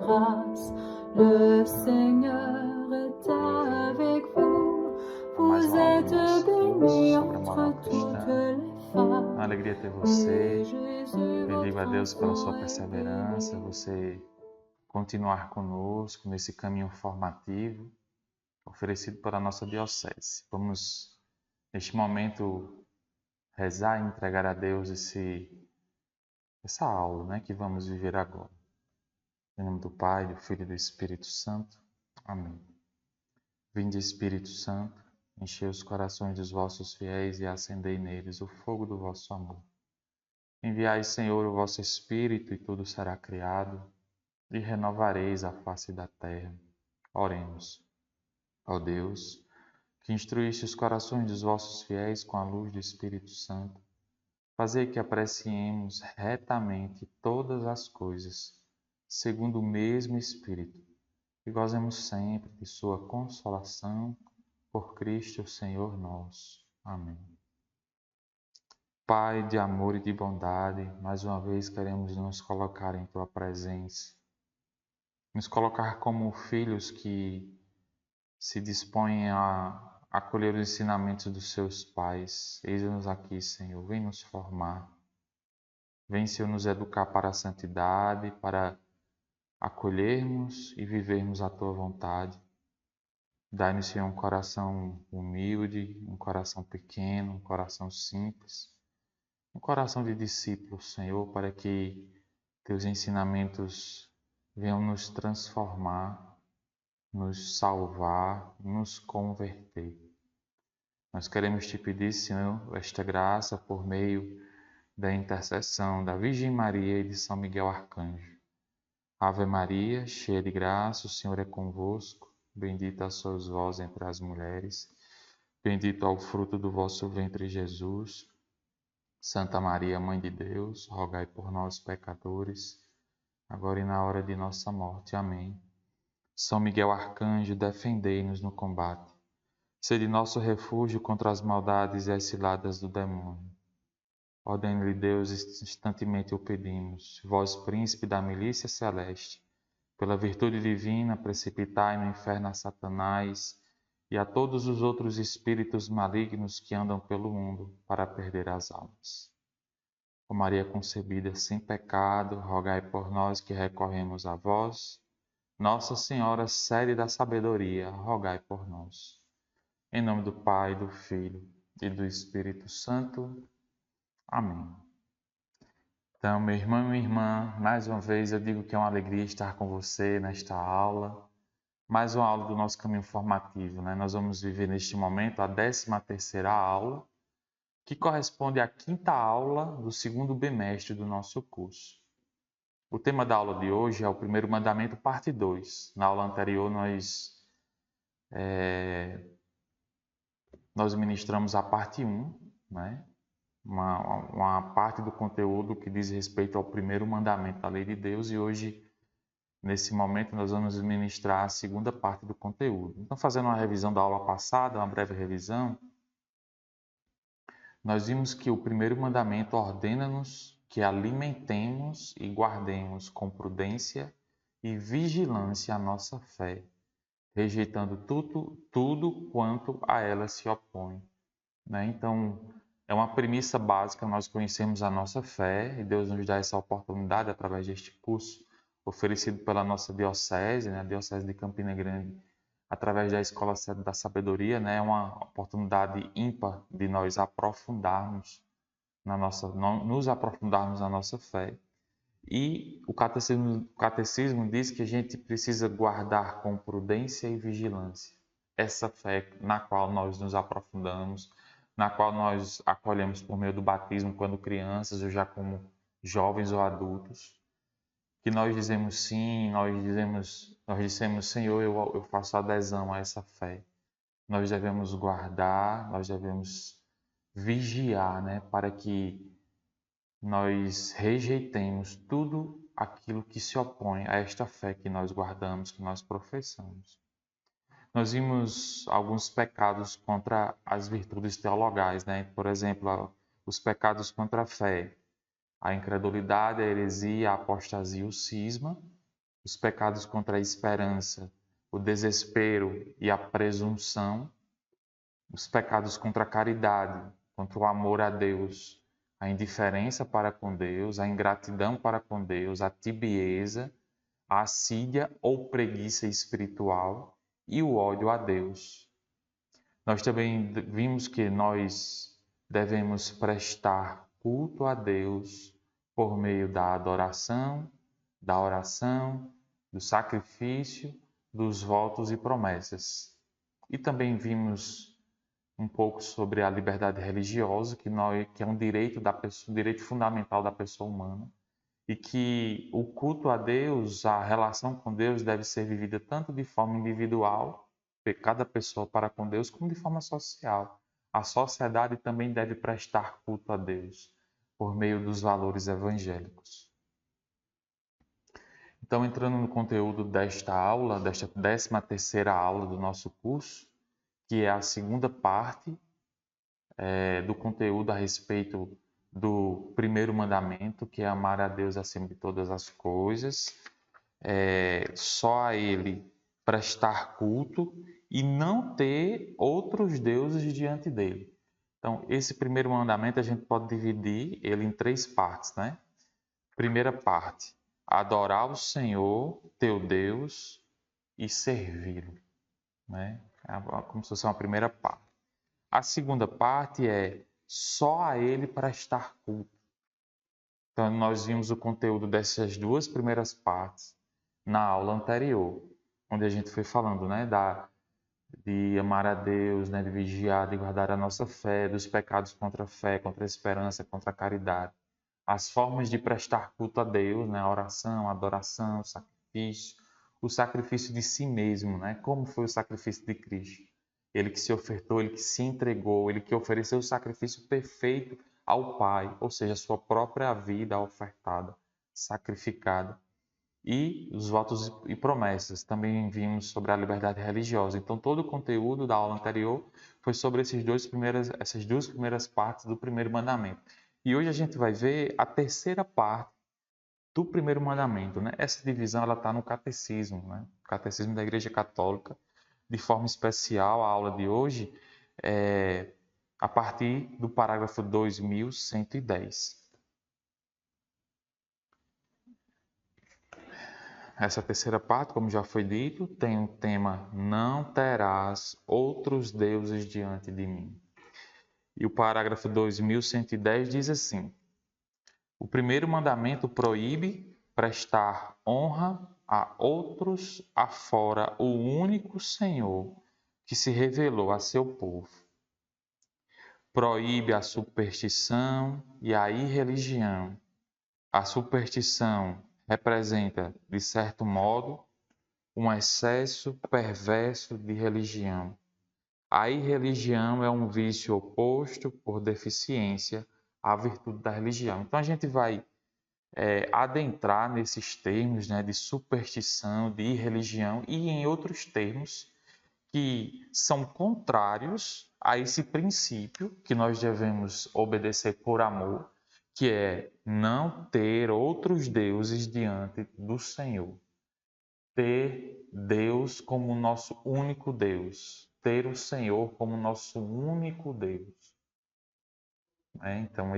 grâce. Le Seigneur est avec vous. Mais Vous uma aula êtes do nosso curso bénie sobre a moral entre toutes cristã. les femmes. Uma alegria ter você. Et Jésus, Bendigo a votre Deus pela sua enfant, est perseverança, béni. você continuar conosco nesse caminho formativo oferecido pela nossa diocese. Vamos, neste momento, rezar e entregar a Deus essa aula, né, que vamos viver agora. Em nome do Pai, do Filho e do Espírito Santo. Amém. Vinde, Espírito Santo, enchei os corações dos vossos fiéis e acendei neles o fogo do vosso amor. Enviai, Senhor, o vosso Espírito e tudo será criado e renovareis a face da terra. Oremos. Ó Deus, que instruíste os corações dos vossos fiéis com a luz do Espírito Santo, fazei que apreciemos retamente todas as coisas, segundo o mesmo Espírito, e gozemos sempre de sua consolação, por Cristo Senhor nosso. Amém. Pai de amor e de bondade, mais uma vez queremos nos colocar em Tua presença, nos colocar como filhos que se dispõem a acolher os ensinamentos dos seus pais. Eis-nos aqui, Senhor, vem nos formar. Vem, Senhor, nos educar para a santidade, para acolhermos e vivermos a Tua vontade. Dai-nos, Senhor, um coração humilde, um coração pequeno, um coração simples, um coração de discípulo, Senhor, para que Teus ensinamentos venham nos transformar, nos salvar, nos converter. Nós queremos Te pedir, Senhor, esta graça por meio da intercessão da Virgem Maria e de São Miguel Arcanjo. Ave Maria, cheia de graça, o Senhor é convosco. Bendita sois vós entre as mulheres. Bendito é o fruto do vosso ventre, Jesus. Santa Maria, Mãe de Deus, rogai por nós, pecadores, agora e na hora de nossa morte. Amém. São Miguel Arcanjo, defendei-nos no combate. Sede nosso refúgio contra as maldades e as ciladas do demônio. Ordene-lhe Deus, instantemente o pedimos. Vós, príncipe da milícia celeste, pela virtude divina, precipitai no inferno a Satanás e a todos os outros espíritos malignos que andam pelo mundo para perder as almas. Ó Maria concebida sem pecado, rogai por nós que recorremos a vós. Nossa Senhora, sede da sabedoria, rogai por nós. Em nome do Pai, do Filho e do Espírito Santo. Amém. Então, meu irmão e minha irmã, mais uma vez eu digo que é uma alegria estar com você nesta aula. Mais uma aula do nosso caminho formativo, né? Nós vamos viver neste momento a 13ª aula, que corresponde à 5ª aula do 2º bimestre do nosso curso. O tema da aula de hoje é o primeiro mandamento, parte 2. Na aula anterior nós ministramos a parte 1, né? Uma parte do conteúdo que diz respeito ao primeiro mandamento da lei de Deus, e hoje, nesse momento, nós vamos ministrar a segunda parte do conteúdo. Então, fazendo uma revisão da aula passada, uma breve revisão, nós vimos que o primeiro mandamento ordena-nos que alimentemos e guardemos com prudência e vigilância a nossa fé, rejeitando tudo quanto a ela se opõe. Né? Então, é uma premissa básica, nós conhecemos a nossa fé e Deus nos dá essa oportunidade através deste curso oferecido pela nossa diocese, né? A Diocese de Campina Grande, através da Escola Sede da Sabedoria, né? É uma oportunidade ímpar de nós nos aprofundarmos na nossa fé. E o catecismo diz que a gente precisa guardar com prudência e vigilância essa fé na qual nós nos aprofundamos, na qual nós acolhemos por meio do batismo quando crianças ou já como jovens ou adultos, que nós dizemos sim, nós dissemos, Senhor, eu faço adesão a essa fé. Nós devemos guardar, nós devemos vigiar, né, para que nós rejeitemos tudo aquilo que se opõe a esta fé que nós guardamos, que nós professamos. Nós vimos alguns pecados contra as virtudes teologais, né? Por exemplo, os pecados contra a fé, a incredulidade, a heresia, a apostasia e o cisma. os pecados contra a esperança, o desespero e a presunção, os pecados contra a caridade, contra o amor a Deus, a indiferença para com Deus, a ingratidão para com Deus, a tibieza, a assídia ou preguiça espiritual e o ódio a Deus. Nós também vimos que nós devemos prestar culto a Deus por meio da adoração, da oração, do sacrifício, dos votos e promessas. E também vimos um pouco sobre a liberdade religiosa, que é um direito da pessoa, um direito fundamental da pessoa humana, e que o culto a Deus, a relação com Deus deve ser vivida tanto de forma individual, de cada pessoa para com Deus, como de forma social. A sociedade também deve prestar culto a Deus por meio dos valores evangélicos. Então, entrando no conteúdo desta aula, desta 13ª aula do nosso curso, que é a segunda parte do conteúdo a respeito do primeiro mandamento, que é amar a Deus acima de todas as coisas, só a Ele prestar culto e não ter outros deuses diante dele. Então, esse primeiro mandamento a gente pode dividir ele em 3 partes, né? Primeira parte, adorar o Senhor, teu Deus, e servi-lo, né? Como se fosse uma primeira parte. A segunda parte é só a Ele prestar culto. Então, nós vimos o conteúdo dessas 2 primeiras partes na aula anterior, onde a gente foi falando, né, de amar a Deus, né, de vigiar, de guardar a nossa fé, dos pecados contra a fé, contra a esperança, contra a caridade. As formas de prestar culto a Deus, né, a oração, a adoração, o sacrifício de si mesmo, né, como foi o sacrifício de Cristo. Ele que se ofertou, ele que se entregou, ele que ofereceu o sacrifício perfeito ao Pai, ou seja, a sua própria vida ofertada, sacrificada. E os votos e promessas, também vimos sobre a liberdade religiosa. Então, todo o conteúdo da aula anterior foi sobre essas 2 primeiras partes do primeiro mandamento. E hoje a gente vai ver a terceira parte do primeiro mandamento, né? Essa divisão ela está no catecismo, né? O catecismo da Igreja Católica. De forma especial, a aula de hoje é a partir do parágrafo 2110. Essa terceira parte, como já foi dito, tem o tema não terás outros deuses diante de mim. E o parágrafo 2110 diz assim: o primeiro mandamento proíbe prestar honra a outros afora o único Senhor que se revelou a seu povo. Proíbe a superstição e a irreligião. A superstição representa, de certo modo, um excesso perverso de religião. A irreligião é um vício oposto, por deficiência, à virtude da religião. Então a gente vai adentrar nesses termos, né, de superstição, de irreligião e em outros termos que são contrários a esse princípio que nós devemos obedecer por amor, que é não ter outros deuses diante do Senhor. Ter Deus como nosso único Deus. Ter o Senhor como nosso único Deus. Então,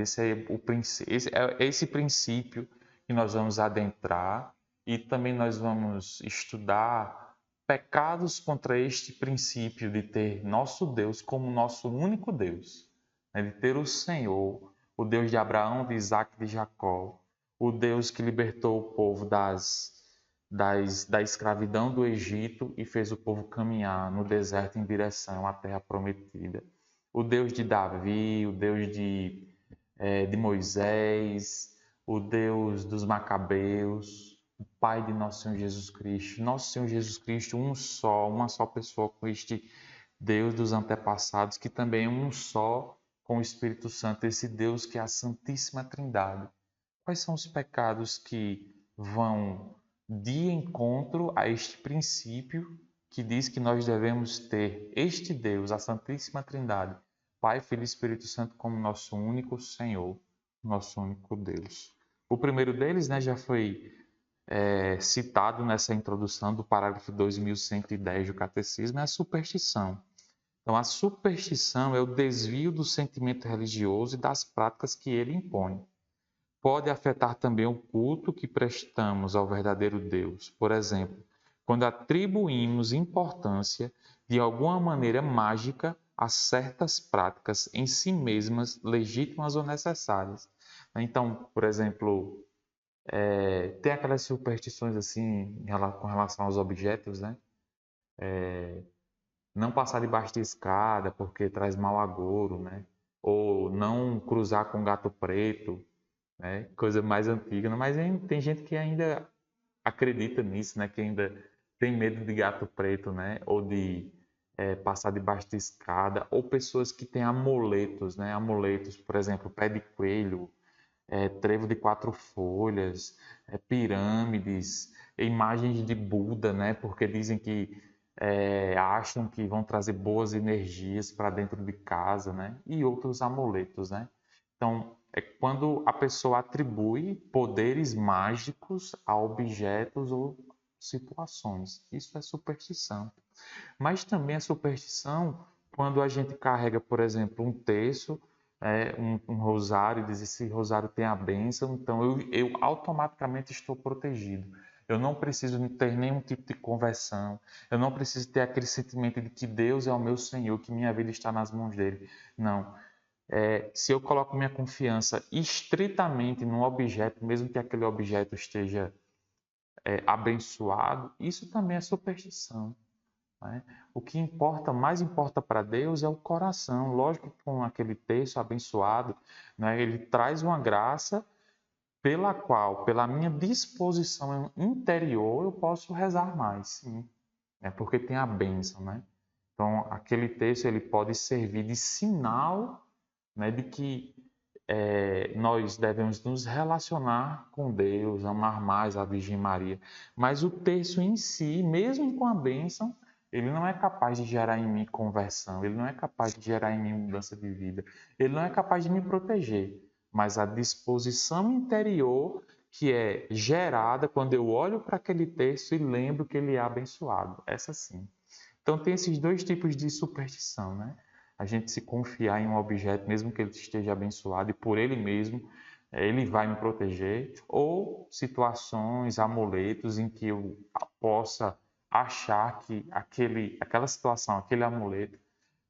esse princípio que nós vamos adentrar e também nós vamos estudar pecados contra este princípio de ter nosso Deus como nosso único Deus. De ter o Senhor, o Deus de Abraão, de Isaac e de Jacó, o Deus que libertou o povo da escravidão do Egito e fez o povo caminhar no deserto em direção à terra prometida. O Deus de Davi, o Deus de Moisés, o Deus dos Macabeus, o Pai de nosso Senhor Jesus Cristo. Nosso Senhor Jesus Cristo, uma só pessoa com este Deus dos antepassados, que também é um só com o Espírito Santo, esse Deus que é a Santíssima Trindade. Quais são os pecados que vão de encontro a este princípio que diz que nós devemos ter este Deus, a Santíssima Trindade, Pai, Filho e Espírito Santo como nosso único Senhor, nosso único Deus? O primeiro deles, né, já foi citado nessa introdução do parágrafo 2110 do Catecismo é a superstição. Então, a superstição é o desvio do sentimento religioso e das práticas que ele impõe. Pode afetar também o culto que prestamos ao verdadeiro Deus. Por exemplo, quando atribuímos importância de alguma maneira mágica a certas práticas em si mesmas legítimas ou necessárias. Então, por exemplo, tem aquelas superstições assim com relação aos objetos, né? Não passar debaixo de escada porque traz mau agouro, né? Ou não cruzar com gato preto, né? Coisa mais antiga, né? Mas tem gente que ainda acredita nisso, né? Que ainda tem medo de gato preto, né? Ou de passar debaixo de escada, ou pessoas que têm amuletos, né? Amuletos, por exemplo, pé de coelho, trevo de 4 folhas, pirâmides, imagens de Buda, né? Porque dizem que acham que vão trazer boas energias para dentro de casa, né? E outros amuletos, né? Então, é quando a pessoa atribui poderes mágicos a objetos ou situações. Isso é superstição. Mas também é superstição quando a gente carrega, por exemplo, um terço, um rosário, e diz esse rosário tem a bênção, então eu automaticamente estou protegido. Eu não preciso ter nenhum tipo de conversão. Eu não preciso ter aquele sentimento de que Deus é o meu Senhor, que minha vida está nas mãos dele. Não. Se eu coloco minha confiança estritamente num objeto, mesmo que aquele objeto esteja abençoado, isso também é superstição, né? O que importa, mais importa para Deus é o coração. Lógico que com aquele texto abençoado, né, ele traz uma graça pela qual, pela minha disposição interior, eu posso rezar mais, sim, né, porque tem a bênção, né? Então, aquele texto ele pode servir de sinal, né, de que nós devemos nos relacionar com Deus, amar mais a Virgem Maria. Mas o texto em si, mesmo com a bênção, ele não é capaz de gerar em mim conversão, ele não é capaz de gerar em mim mudança de vida, ele não é capaz de me proteger. Mas a disposição interior que é gerada quando eu olho para aquele texto e lembro que ele é abençoado. Essa sim. Então tem esses dois tipos de superstição, né? A gente se confiar em um objeto, mesmo que ele esteja abençoado, e por ele mesmo, ele vai me proteger, ou situações, amuletos em que eu possa achar que aquela situação, aquele amuleto,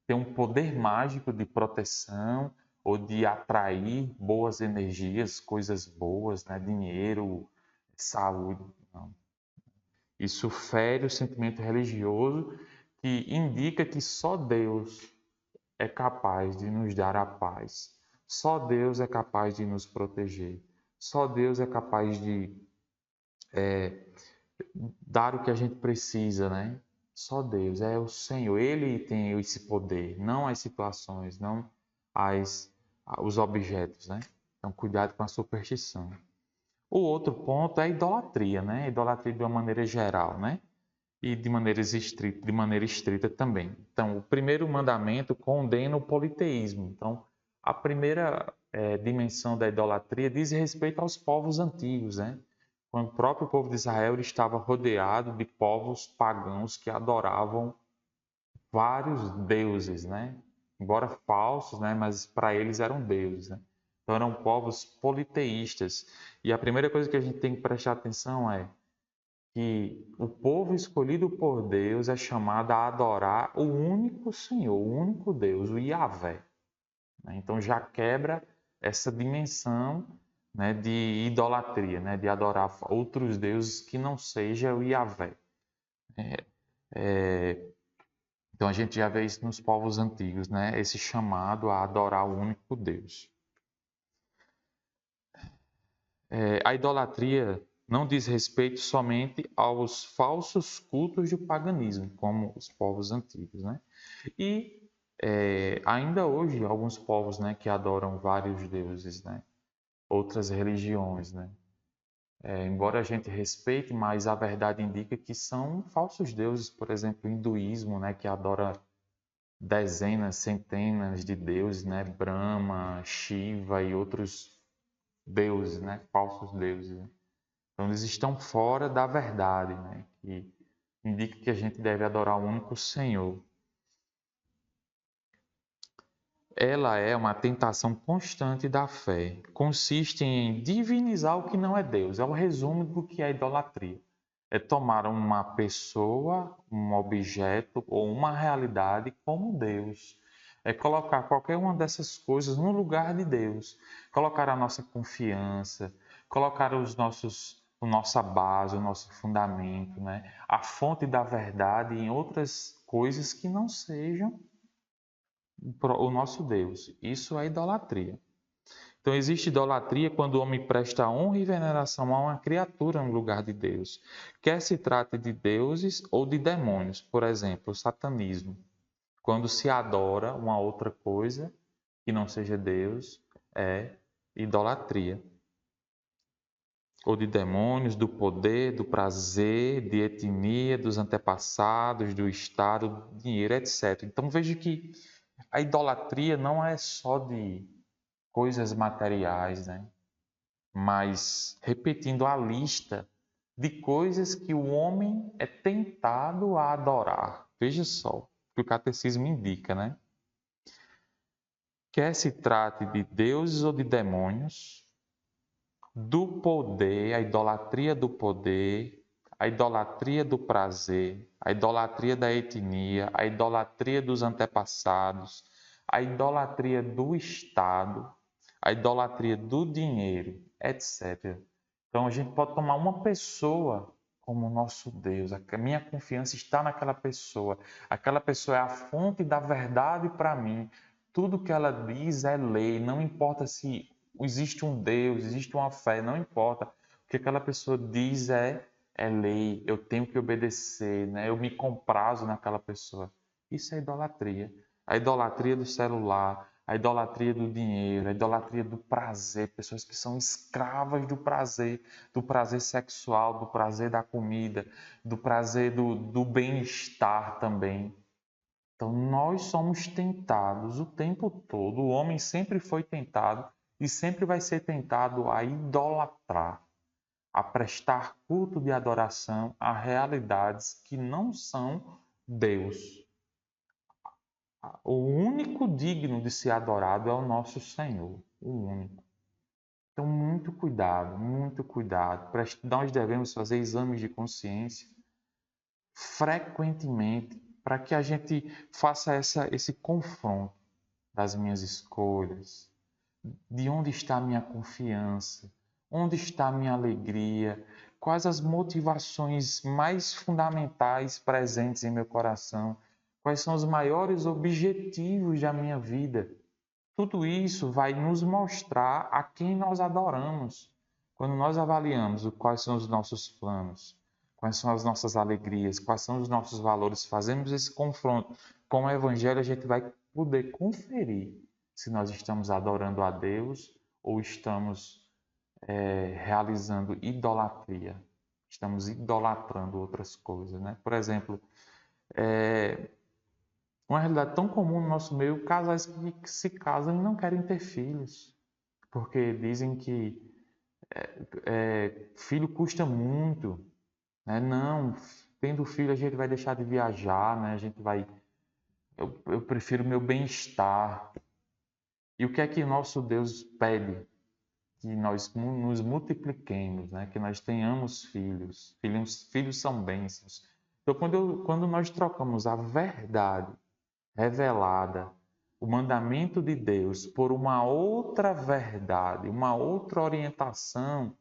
tem um poder mágico de proteção ou de atrair boas energias, coisas boas, né? Dinheiro, saúde. Não. Isso fere o sentimento religioso que indica que só Deus é capaz de nos dar a paz. Só Deus é capaz de nos proteger. Só Deus é capaz de dar o que a gente precisa, né? Só Deus, é o Senhor. Ele tem esse poder, não as situações, não os objetos, né? Então, cuidado com a superstição. O outro ponto é a idolatria, né? A idolatria de uma maneira geral, né? E de maneira estrita também. Então, o primeiro mandamento condena o politeísmo. Então, a primeira dimensão da idolatria diz respeito aos povos antigos, né? Quando o próprio povo de Israel estava rodeado de povos pagãos que adoravam vários deuses, né? Embora falsos, né? Mas para eles eram deuses, né? Então, eram povos politeístas. E a primeira coisa que a gente tem que prestar atenção é que o povo escolhido por Deus é chamado a adorar o único Senhor, o único Deus, o Yahvé, né? Então já quebra essa dimensão, né, de idolatria, né, de adorar outros deuses que não seja o Yahvé. Então a gente já vê isso nos povos antigos, né, esse chamado a adorar o único Deus. A idolatria não diz respeito somente aos falsos cultos do paganismo, como os povos antigos, né? E ainda hoje, alguns povos, né, que adoram vários deuses, né? Outras religiões, né? Embora a gente respeite, mas a verdade indica que são falsos deuses, por exemplo, o hinduísmo, né, que adora dezenas, centenas de deuses, né? Brahma, Shiva e outros deuses, né? Falsos deuses, né? Então, eles estão fora da verdade, né? Que indica que a gente deve adorar o único Senhor. Ela é uma tentação constante da fé. Consiste em divinizar o que não é Deus. É o resumo do que é idolatria. É tomar uma pessoa, um objeto ou uma realidade como Deus. É colocar qualquer uma dessas coisas no lugar de Deus. Colocar a nossa confiança, colocar a nossa base, o nosso fundamento, né? A fonte da verdade em outras coisas que não sejam o nosso Deus. Isso é idolatria. Então, existe idolatria quando o homem presta honra e veneração a uma criatura no lugar de Deus, quer se trate de deuses ou de demônios, por exemplo, o satanismo. Quando se adora uma outra coisa que não seja Deus, é idolatria. Ou de demônios, do poder, do prazer, de etnia, dos antepassados, do Estado, do dinheiro, etc. Então veja que a idolatria não é só de coisas materiais, né? Mas repetindo a lista de coisas que o homem é tentado a adorar. Veja só o que o catecismo indica, né? Quer se trate de deuses ou de demônios, do poder, a idolatria do poder, a idolatria do prazer, a idolatria da etnia, a idolatria dos antepassados, a idolatria do Estado, a idolatria do dinheiro, etc. Então a gente pode tomar uma pessoa como nosso Deus. A minha confiança está naquela pessoa. Aquela pessoa é a fonte da verdade para mim. Tudo que ela diz é lei. Não importa se existe um Deus, existe uma fé, não importa. O que aquela pessoa diz é lei. Eu tenho que obedecer, né? Eu me comprazo naquela pessoa. Isso é idolatria. A idolatria do celular, a idolatria do dinheiro, a idolatria do prazer, pessoas que são escravas do prazer sexual, do prazer da comida, do prazer do bem-estar também. Então, nós somos tentados o tempo todo, o homem sempre foi tentado e sempre vai ser tentado a idolatrar, a prestar culto de adoração a realidades que não são Deus. O único digno de ser adorado é o nosso Senhor, o único. Então, muito cuidado, muito cuidado. Nós devemos fazer exames de consciência frequentemente para que a gente faça esse confronto das minhas escolhas. De onde está a minha confiança? Onde está a minha alegria? Quais as motivações mais fundamentais presentes em meu coração? Quais são os maiores objetivos da minha vida? Tudo isso vai nos mostrar a quem nós adoramos. Quando nós avaliamos quais são os nossos planos, quais são as nossas alegrias, quais são os nossos valores, fazemos esse confronto com o Evangelho, a gente vai poder conferir se nós estamos adorando a Deus ou estamos realizando idolatria. Estamos idolatrando outras coisas, né? Por exemplo, uma realidade tão comum no nosso meio, casais que se casam e não querem ter filhos, porque dizem que filho custa muito, né? Não, tendo filho a gente vai deixar de viajar, né? A gente vai, eu prefiro meu bem-estar. E o que é que nosso Deus pede? Que nós nos multipliquemos, né? Que nós tenhamos filhos. Filhos são bênçãos. Então, quando nós trocamos a verdade revelada, o mandamento de Deus, por uma outra verdade, uma outra orientação,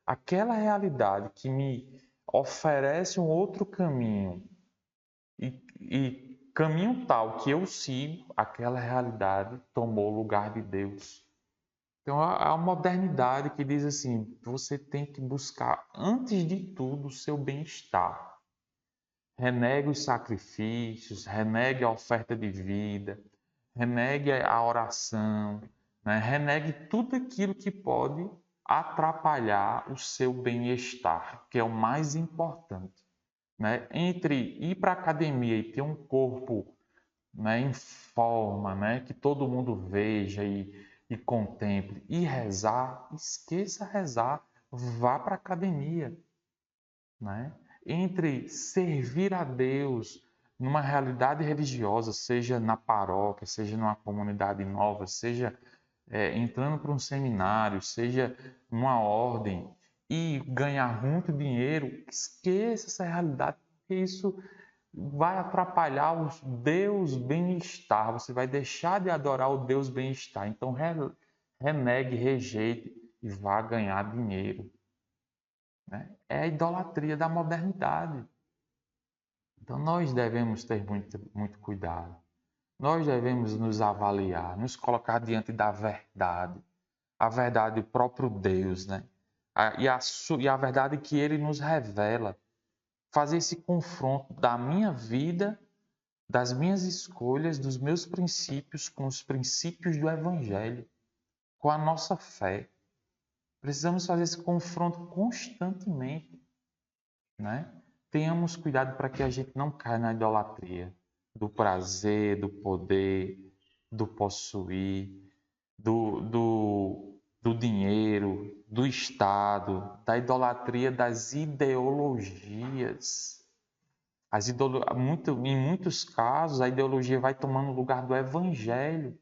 aquela realidade que me oferece um outro caminho e caminho tal que eu sigo, aquela realidade tomou o lugar de Deus. Então, há a modernidade que diz assim: você tem que buscar, antes de tudo, o seu bem-estar. Renegue os sacrifícios, renegue a oferta de vida, renegue a oração, né? Renegue tudo aquilo que pode atrapalhar o seu bem-estar, que é o mais importante. Né? Entre ir para a academia e ter um corpo, né, em forma, né, que todo mundo veja e contemple, e rezar, esqueça rezar, vá para a academia, né? Entre servir a Deus numa realidade religiosa, seja na paróquia, seja numa comunidade nova, seja entrando para um seminário, seja numa ordem e ganhar muito dinheiro, esqueça essa realidade, porque isso vai atrapalhar o Deus bem-estar. Você vai deixar de adorar o Deus bem-estar. Então renegue, rejeite e vá ganhar dinheiro, né? É a idolatria da modernidade. Então nós devemos ter muito cuidado. Nós devemos nos avaliar, nos colocar diante da verdade. A verdade do próprio Deus, né? E a verdade que Ele nos revela. Fazer esse confronto da minha vida, das minhas escolhas, dos meus princípios com os princípios do Evangelho, com a nossa fé. Precisamos fazer esse confronto constantemente, né? Tenhamos cuidado para que a gente não caia na idolatria do prazer, do poder, do possuir, do dinheiro, do Estado, da idolatria das ideologias. Em muitos casos, a ideologia vai tomando o lugar do Evangelho.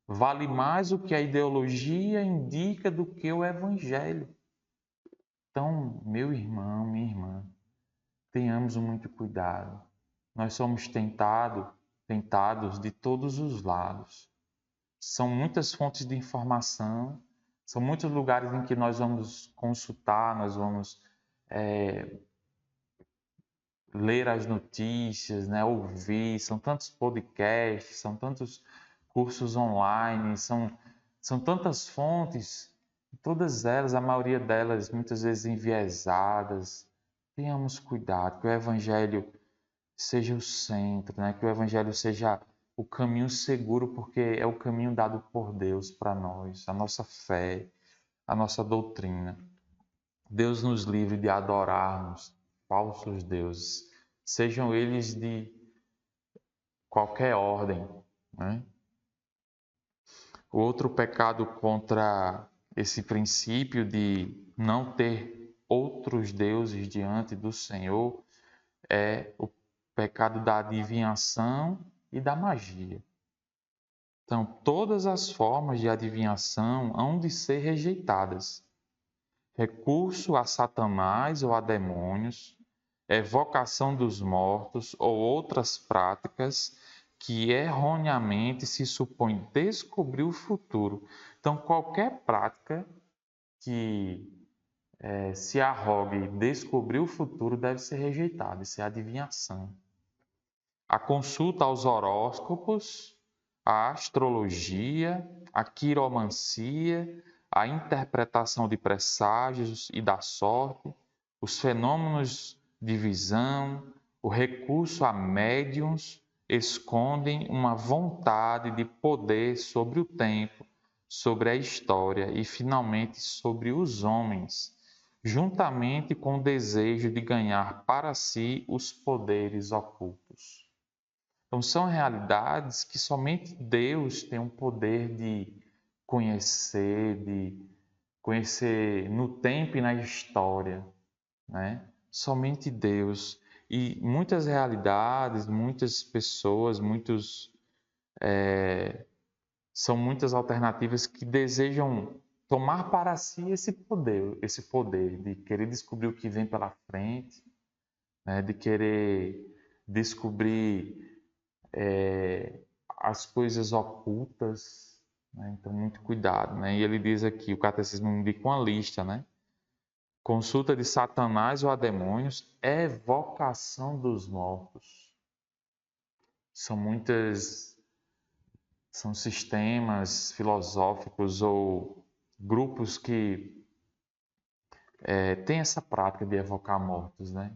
Vale mais o que a ideologia indica do que o Evangelho. Então, meu irmão, minha irmã, tenhamos muito cuidado. Nós somos tentados de todos os lados. São muitas fontes de informação, são muitos lugares em que nós vamos consultar, nós vamos ler as notícias, né, ouvir, são tantos podcasts, são tantos cursos online, são tantas fontes, todas elas, a maioria delas, muitas vezes enviesadas. Tenhamos cuidado, que o Evangelho seja o centro, né? Que o Evangelho seja o caminho seguro, porque é o caminho dado por Deus para nós, a nossa fé, a nossa doutrina. Deus nos livre de adorarmos falsos deuses, sejam eles de qualquer ordem, né? O outro pecado contra esse princípio de não ter outros deuses diante do Senhor é o pecado da adivinhação e da magia. Então, todas as formas de adivinhação hão de ser rejeitadas. Recurso a Satanás ou a demônios, evocação dos mortos ou outras práticas que erroneamente se supõe descobrir o futuro. Então, qualquer prática que se arrogue descobrir o futuro deve ser rejeitada, isso é adivinhação. A consulta aos horóscopos, a astrologia, a quiromancia, a interpretação de presságios e da sorte, os fenômenos de visão, o recurso a médiuns escondem uma vontade de poder sobre o tempo, sobre a história e, finalmente, sobre os homens, juntamente com o desejo de ganhar para si os poderes ocultos. Então, são realidades que somente Deus tem o poder de conhecer no tempo e na história, né? Somente Deus. E muitas realidades, muitas pessoas, são muitas alternativas que desejam tomar para si esse poder de querer descobrir o que vem pela frente, né? De querer descobrir as coisas ocultas, né? Então, muito cuidado, né? E ele diz aqui, o catecismo indica uma lista, né? Consulta de Satanás ou a demônios, evocação dos mortos. São sistemas filosóficos ou grupos que têm essa prática de evocar mortos, né?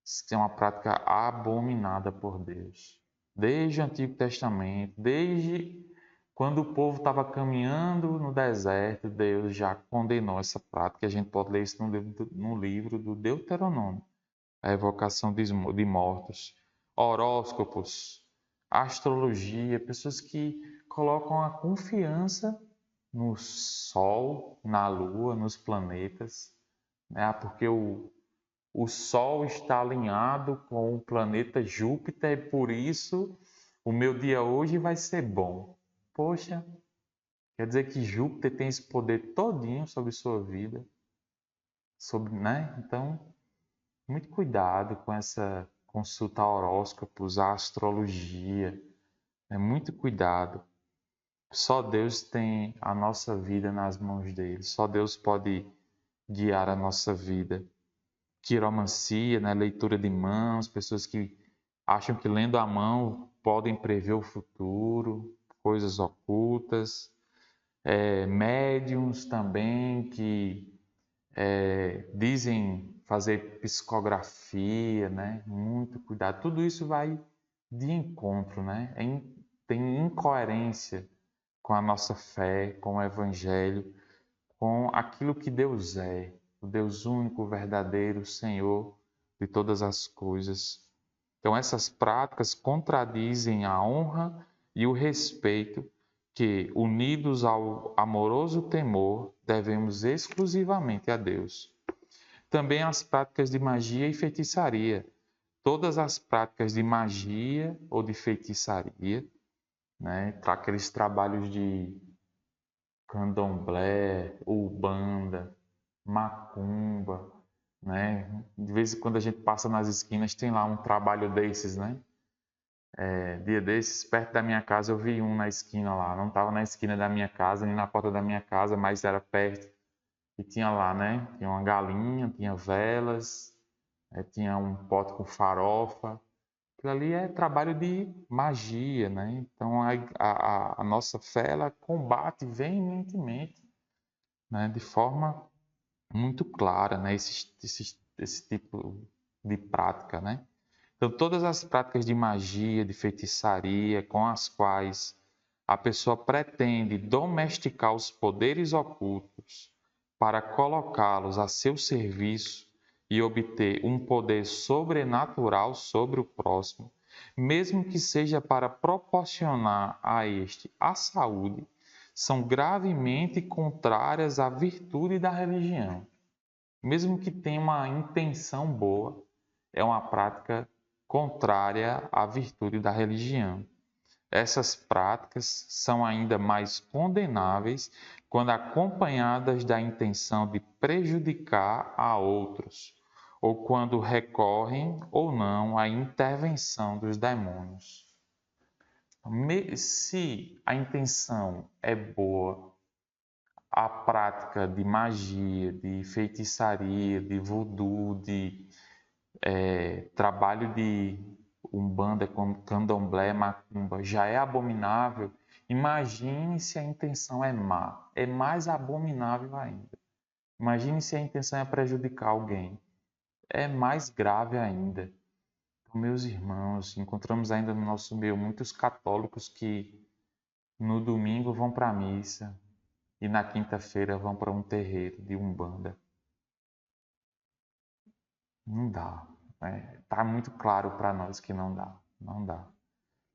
Isso é uma prática abominada por Deus. Desde o Antigo Testamento, desde quando o povo estava caminhando no deserto, Deus já condenou essa prática. A gente pode ler isso no livro do Deuteronômio, a evocação de mortos, horóscopos, astrologia, pessoas que colocam a confiança no Sol, na Lua, nos planetas, né? Ah, porque o Sol está alinhado com o planeta Júpiter e por isso o meu dia hoje vai ser bom. Poxa, quer dizer que Júpiter tem esse poder todinho sobre sua vida, sobre, né? Então, muito cuidado com essa consulta horóscopos, a astrologia, né? Muito cuidado. Só Deus tem a nossa vida nas mãos dele. Só Deus pode guiar a nossa vida. Quiromancia, né? Leitura de mãos, pessoas que acham que lendo a mão podem prever o futuro, coisas ocultas. Médiums também que dizem fazer psicografia, né? Muito cuidado. Tudo isso vai de encontro, né? Tem incoerência com a nossa fé, com o Evangelho, com aquilo que Deus é, o Deus único, verdadeiro, Senhor de todas as coisas. Então, essas práticas contradizem a honra e o respeito que, unidos ao amoroso temor, devemos exclusivamente a Deus. Também as práticas de magia e feitiçaria. Todas as práticas de magia ou de feitiçaria, né, para aqueles trabalhos de candomblé, umbanda, macumba, né? De vez em quando a gente passa nas esquinas, tem lá um trabalho desses, né? Dia desses, perto da minha casa, eu vi um na esquina lá. Não estava na esquina da minha casa, nem na porta da minha casa, mas era perto. E tinha lá, né? Tinha uma galinha, tinha velas, tinha um pote com farofa. Aquilo ali é trabalho de magia, né? Então a nossa fé ela combate veementemente, né? De forma muito clara, né? Esse tipo de prática, né? Então, todas as práticas de magia, de feitiçaria, com as quais a pessoa pretende domesticar os poderes ocultos para colocá-los a seu serviço e obter um poder sobrenatural sobre o próximo, mesmo que seja para proporcionar a este a saúde, são gravemente contrárias à virtude da religião. Mesmo que tenha uma intenção boa, é uma prática contrária à virtude da religião. Essas práticas são ainda mais condenáveis quando acompanhadas da intenção de prejudicar a outros, ou quando recorrem ou não à intervenção dos demônios. Se a intenção é boa, a prática de magia, de feitiçaria, de voodoo, de trabalho de umbanda, candomblé, macumba já é abominável, imagine se a intenção é má. É mais abominável ainda. Imagine se a intenção é prejudicar alguém. É mais grave ainda. Então, meus irmãos, encontramos ainda no nosso meio muitos católicos que no domingo vão para a missa e na quinta-feira vão para um terreiro de umbanda. Não dá. Tá muito claro para nós que não dá. Não dá.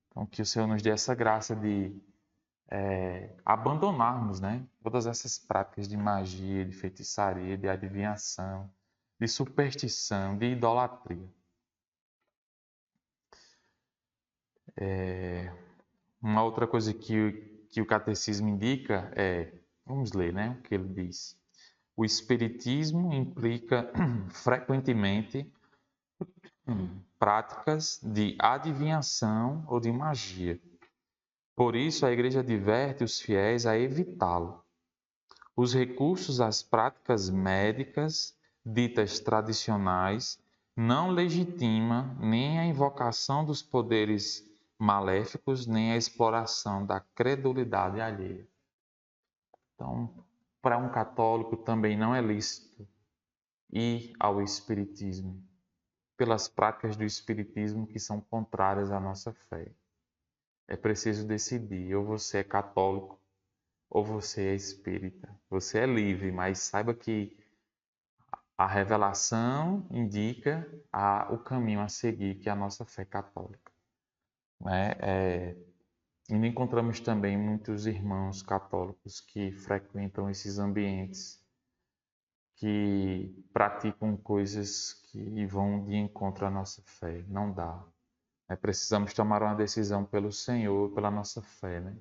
Então, que o Senhor nos dê essa graça de abandonarmos, né, todas essas práticas de magia, de feitiçaria, de adivinhação, de superstição, de idolatria. Uma outra coisa que o catecismo indica vamos ler, né, o que ele diz. O espiritismo implica frequentemente práticas de adivinhação ou de magia. Por isso, a Igreja adverte os fiéis a evitá-lo. Os recursos às práticas médicas ditas tradicionais não legitima nem a invocação dos poderes maléficos, nem a exploração da credulidade alheia. Então, para um católico também não é lícito ir ao espiritismo, pelas práticas do espiritismo que são contrárias à nossa fé. É preciso decidir, ou você é católico, ou você é espírita. Você é livre, mas saiba que a revelação indica o caminho a seguir, que é a nossa fé católica. Né? E encontramos também muitos irmãos católicos que frequentam esses ambientes, que praticam coisas que vão de encontro à nossa fé. Não dá. Precisamos tomar uma decisão pelo Senhor, pela nossa fé, né?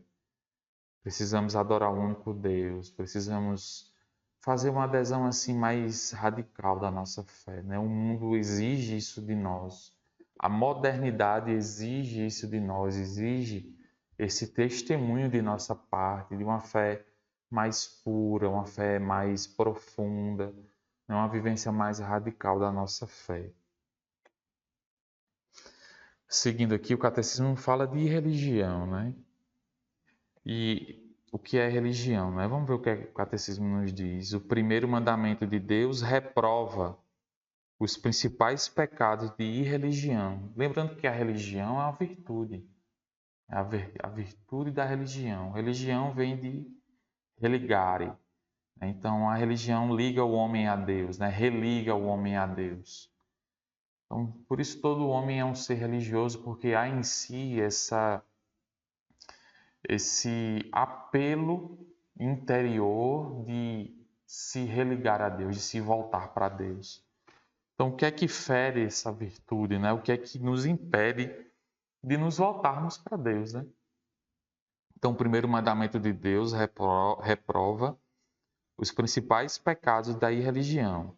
Precisamos adorar o único Deus, precisamos fazer uma adesão assim mais radical da nossa fé, né? O mundo exige isso de nós. A modernidade exige isso de nós, exige esse testemunho de nossa parte, de uma fé mais pura, uma fé mais profunda, né? Uma vivência mais radical da nossa fé. Seguindo aqui, o catecismo fala de religião, né? E o que é religião, né? Vamos ver o que o catecismo nos diz. O primeiro mandamento de Deus reprova os principais pecados de irreligião. Lembrando que a religião é uma virtude. É a virtude da religião. Religião vem de religare. Né? Então, a religião liga o homem a Deus, né? Religa o homem a Deus. Então, por isso todo homem é um ser religioso, porque há em si esse apelo interior de se religar a Deus, de se voltar para Deus. Então, o que é que fere essa virtude, né? O que é que nos impede de nos voltarmos para Deus, né? Então, o primeiro mandamento de Deus reprova os principais pecados da irreligião.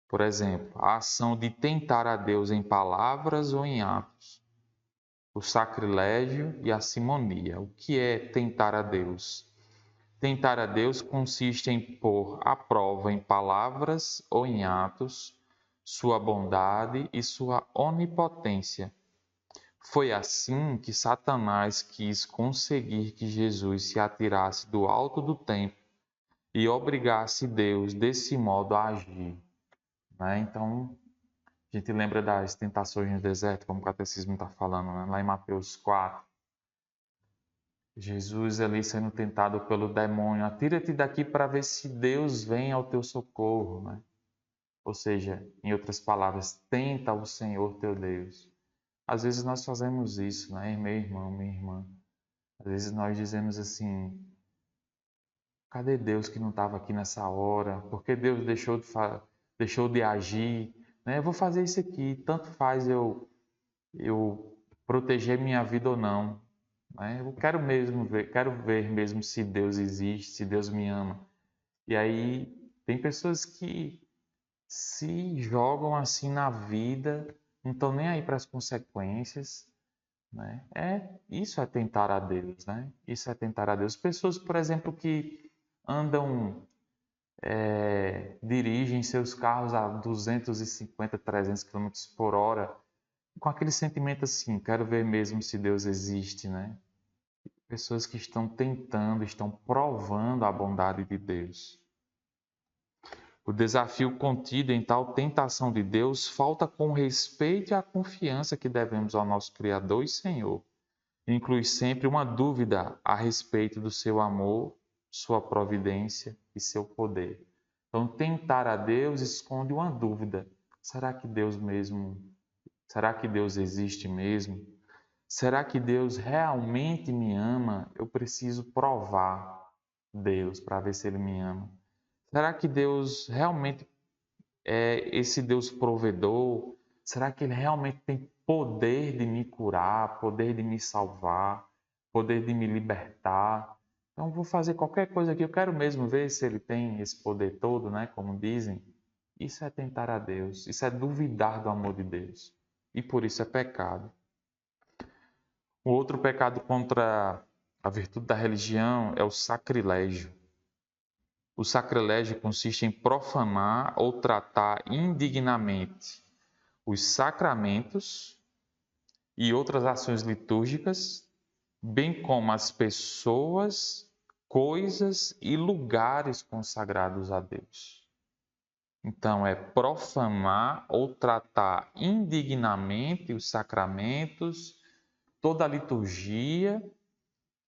Por exemplo, a ação de tentar a Deus em palavras ou em atos, o sacrilégio e a simonia. O que é tentar a Deus? Tentar a Deus consiste em pôr à prova em palavras ou em atos sua bondade e sua onipotência. Foi assim que Satanás quis conseguir que Jesus se atirasse do alto do templo e obrigasse Deus desse modo a agir. Né? Então, a gente lembra das tentações no deserto, como o catecismo está falando, né? Lá em Mateus 4. Jesus ali sendo tentado pelo demônio, atira-te daqui para ver se Deus vem ao teu socorro, né? Ou seja, em outras palavras, tenta o Senhor teu Deus. Às vezes nós fazemos isso, né, meu irmão, minha irmã? Às vezes nós dizemos assim, cadê Deus que não estava aqui nessa hora? Por que Deus deixou de agir? Né? Eu vou fazer isso aqui, tanto faz eu proteger minha vida ou não. Né? Eu quero ver mesmo se Deus existe, se Deus me ama. E aí tem pessoas que se jogam assim na vida, não estão nem aí para as consequências, né? Isso é tentar a Deus, né? Isso é tentar a Deus. Pessoas, por exemplo, que andam, dirigem seus carros a 250, 300 quilômetros por hora, com aquele sentimento assim, quero ver mesmo se Deus existe, né? Pessoas que estão tentando, estão provando a bondade de Deus. O desafio contido em tal tentação de Deus falta com respeito e a confiança que devemos ao nosso Criador e Senhor. Inclui sempre uma dúvida a respeito do seu amor, sua providência e seu poder. Então, tentar a Deus esconde uma dúvida. Será que Deus existe mesmo? Será que Deus realmente me ama? Eu preciso provar Deus para ver se Ele me ama. Será que Deus realmente é esse Deus provedor? Será que Ele realmente tem poder de me curar, poder de me salvar, poder de me libertar? Então, vou fazer qualquer coisa aqui. Eu quero mesmo ver se Ele tem esse poder todo, né? Como dizem. Isso é tentar a Deus. Isso é duvidar do amor de Deus. E por isso é pecado. O outro pecado contra a virtude da religião é o sacrilégio. O sacrilégio consiste em profanar ou tratar indignamente os sacramentos e outras ações litúrgicas, bem como as pessoas, coisas e lugares consagrados a Deus. Então, é profanar ou tratar indignamente os sacramentos, toda a liturgia,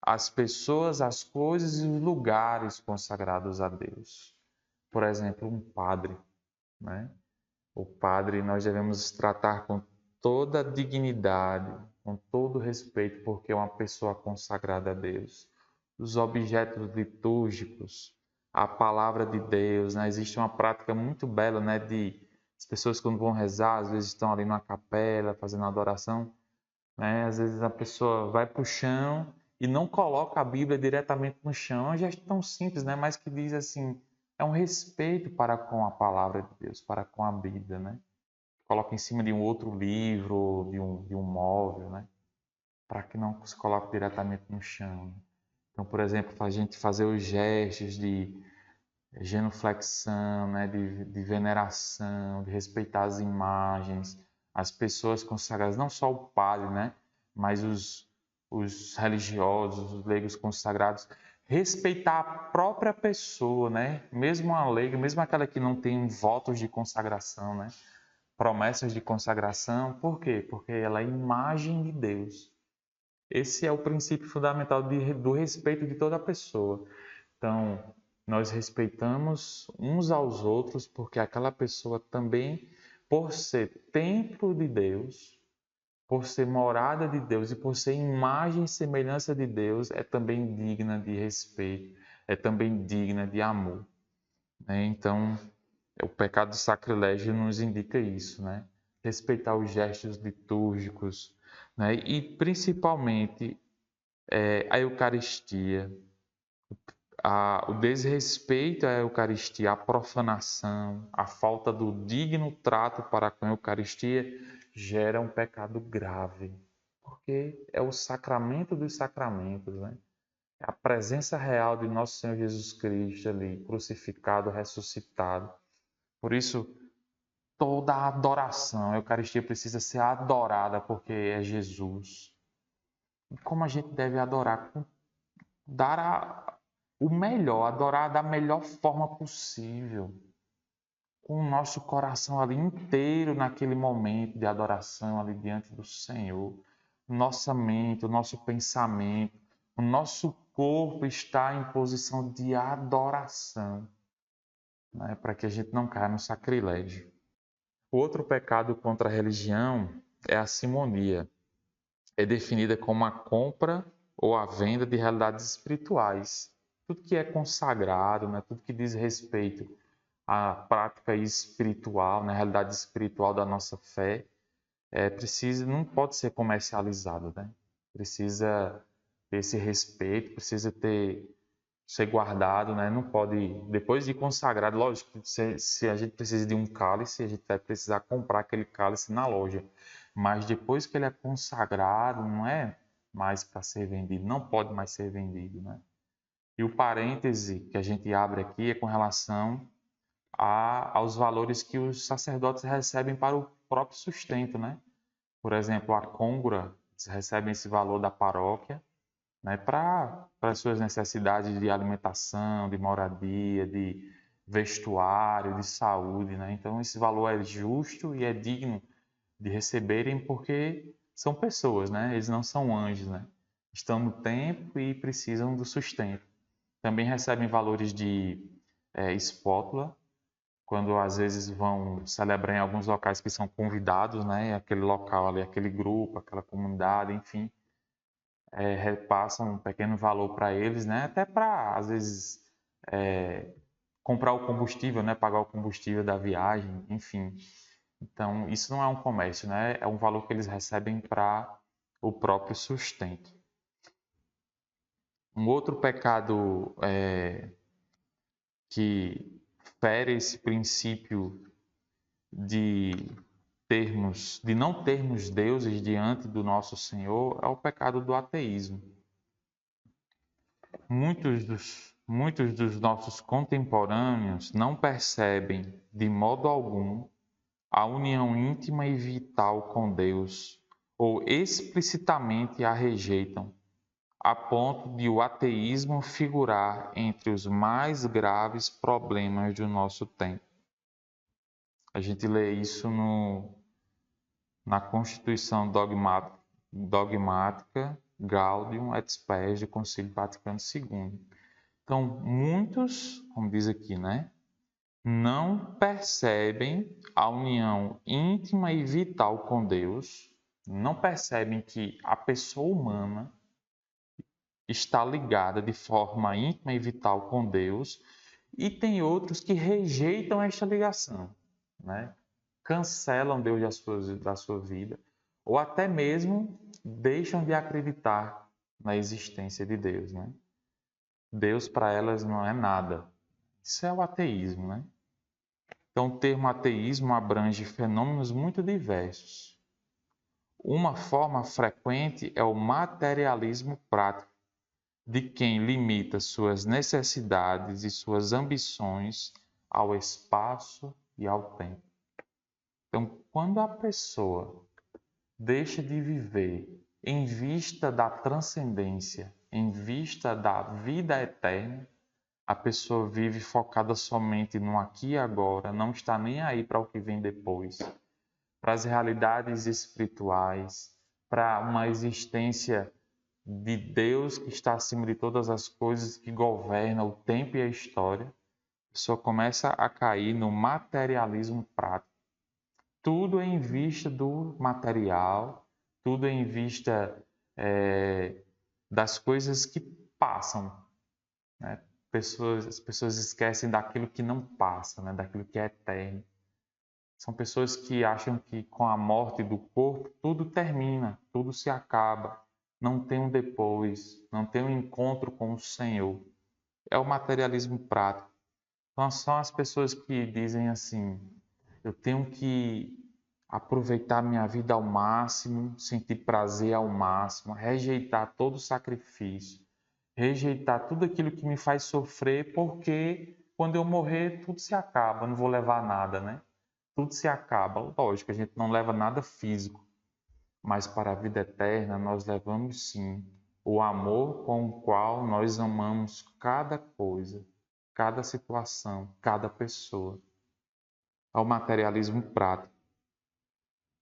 as pessoas, as coisas e os lugares consagrados a Deus. Por exemplo, um padre, né? O padre nós devemos tratar com toda a dignidade, com todo respeito, porque é uma pessoa consagrada a Deus. Os objetos litúrgicos, a palavra de Deus, né? Existe uma prática muito bela, né? De as pessoas quando vão rezar, às vezes estão ali numa capela fazendo adoração, né? Às vezes a pessoa vai para o chão e não coloca a Bíblia diretamente no chão. É um gesto tão simples, né? Mas que diz assim, é um respeito para com a palavra de Deus, para com a Bíblia, né? Coloca em cima de um outro livro, de um móvel, né? Para que não se coloque diretamente no chão, né? Então, por exemplo, a gente fazer os gestos de genuflexão, né, de veneração, de respeitar as imagens, as pessoas consagradas, não só o padre, né, mas os religiosos, os leigos consagrados, respeitar a própria pessoa, né, mesmo a leiga, mesmo aquela que não tem votos de consagração, né, promessas de consagração, por quê? Porque ela é imagem de Deus. Esse é o princípio fundamental do respeito de toda pessoa. Então, nós respeitamos uns aos outros porque aquela pessoa também, por ser templo de Deus, por ser morada de Deus e por ser imagem e semelhança de Deus, é também digna de respeito, é também digna de amor, né? Então, o pecado do sacrilégio nos indica isso, né? Respeitar os gestos litúrgicos, né? E principalmente a Eucaristia, o desrespeito à Eucaristia, a profanação, a falta do digno trato para com a Eucaristia gera um pecado grave, porque é o sacramento dos sacramentos, né? É a presença real de nosso Senhor Jesus Cristo ali, crucificado, ressuscitado. Por isso, toda a adoração, a Eucaristia precisa ser adorada porque é Jesus. E como a gente deve adorar? Dar o melhor, adorar da melhor forma possível, com o nosso coração ali inteiro naquele momento de adoração ali diante do Senhor. Nossa mente, o nosso pensamento, o nosso corpo está em posição de adoração, né? Para que a gente não caia no sacrilégio. O outro pecado contra a religião é a simonia. É definida como a compra ou a venda de realidades espirituais. Tudo que é consagrado, né? Tudo que diz respeito à prática espiritual, na realidade espiritual da nossa fé, não pode ser comercializado, né? Precisa ter esse respeito, precisa ser guardado, né? Não pode, depois de consagrado, lógico, se a gente precisa de um cálice, a gente vai precisar comprar aquele cálice na loja. Mas depois que ele é consagrado, não é mais para ser vendido, não pode mais ser vendido, né? E o parêntese que a gente abre aqui é com relação aos valores que os sacerdotes recebem para o próprio sustento, né? Por exemplo, a côngora, eles recebem esse valor da paróquia, né, para as suas necessidades de alimentação, de moradia, de vestuário, de saúde, né? Então esse valor é justo e é digno de receberem porque são pessoas, né? Eles não são anjos, né? Estão no tempo e precisam do sustento. Também recebem valores de espótula, quando às vezes vão celebrar em alguns locais que são convidados, né? Aquele local ali, aquele grupo, aquela comunidade, enfim, repassam um pequeno valor para eles, né? Até para, às vezes, comprar o combustível, né? Pagar o combustível da viagem, enfim. Então, isso não é um comércio, né? É um valor que eles recebem para o próprio sustento. Um outro pecado que fere esse princípio de de não termos deuses diante do nosso Senhor é o pecado do ateísmo. Muitos dos nossos contemporâneos não percebem de modo algum a união íntima e vital com Deus, ou explicitamente a rejeitam, a ponto de o ateísmo figurar entre os mais graves problemas do nosso tempo. A gente lê isso na Constituição Dogmática Gaudium et Spes do Concílio Vaticano II. Então, muitos, como diz aqui, né, não percebem a união íntima e vital com Deus, não percebem que a pessoa humana está ligada de forma íntima e vital com Deus E tem outros que rejeitam esta ligação, né? Cancelam Deus da sua vida, ou até mesmo deixam de acreditar na existência de Deus, né? Deus para elas não é nada. Isso é o ateísmo, né? Então, o termo ateísmo abrange fenômenos muito diversos. Uma forma frequente é o materialismo prático, de quem limita suas necessidades e suas ambições ao espaço e ao tempo. Então, quando a pessoa deixa de viver em vista da transcendência, em vista da vida eterna, a pessoa vive focada somente no aqui e agora, não está nem aí para o que vem depois, para as realidades espirituais, para uma existência de Deus que está acima de todas as coisas, que governa o tempo e a história. A pessoa começa a cair no materialismo prático. Tudo é em vista do material, tudo é em vista das coisas que passam, né? As pessoas esquecem daquilo que não passa, né? Daquilo que é eterno. São pessoas que acham que com a morte do corpo tudo termina, tudo se acaba, não tem um depois, não tem um encontro com o Senhor. É o materialismo prático. Então são as pessoas que dizem assim: eu tenho que aproveitar minha vida ao máximo, sentir prazer ao máximo, rejeitar todo sacrifício, rejeitar tudo aquilo que me faz sofrer, porque quando eu morrer tudo se acaba, eu não vou levar nada, né? Tudo se acaba. Lógico, a gente não leva nada físico, mas para a vida eterna nós levamos sim o amor com o qual nós amamos cada coisa, cada situação, cada pessoa. Ao materialismo prático.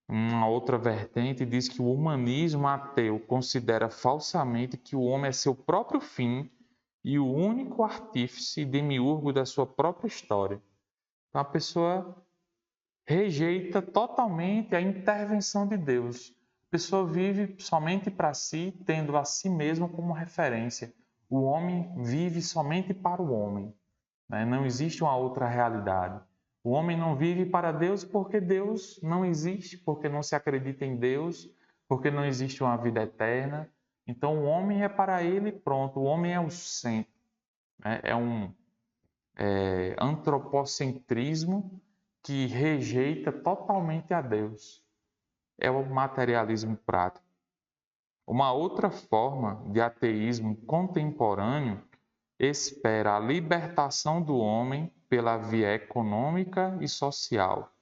Uma outra vertente diz que o humanismo ateu considera falsamente que o homem é seu próprio fim e o único artífice e demiurgo da sua própria história. Então a pessoa rejeita totalmente a intervenção de Deus. A pessoa vive somente para si, tendo a si mesmo como referência. O homem vive somente para o homem, né? Não existe uma outra realidade. O homem não vive para Deus porque Deus não existe, porque não se acredita em Deus, porque não existe uma vida eterna. Então o homem é para ele, pronto. O homem é o centro, né? É um antropocentrismo que rejeita totalmente a Deus. É o materialismo prático. Uma outra forma de ateísmo contemporâneo espera a libertação do homem pela via econômica e social,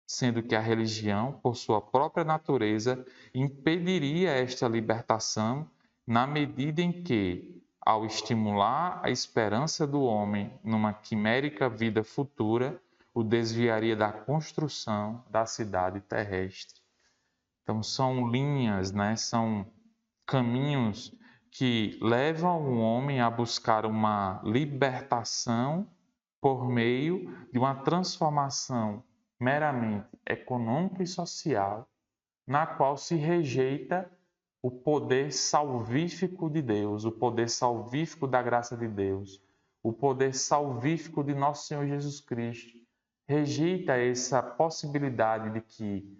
sendo que a religião, por sua própria natureza, impediria esta libertação na medida em que, ao estimular a esperança do homem numa quimérica vida futura, o desviaria da construção da cidade terrestre. Então são linhas, né? São caminhos que levam o homem a buscar uma libertação por meio de uma transformação meramente econômica e social, na qual se rejeita o poder salvífico de Deus, o poder salvífico da graça de Deus, o poder salvífico de nosso Senhor Jesus Cristo. Rejeita essa possibilidade de que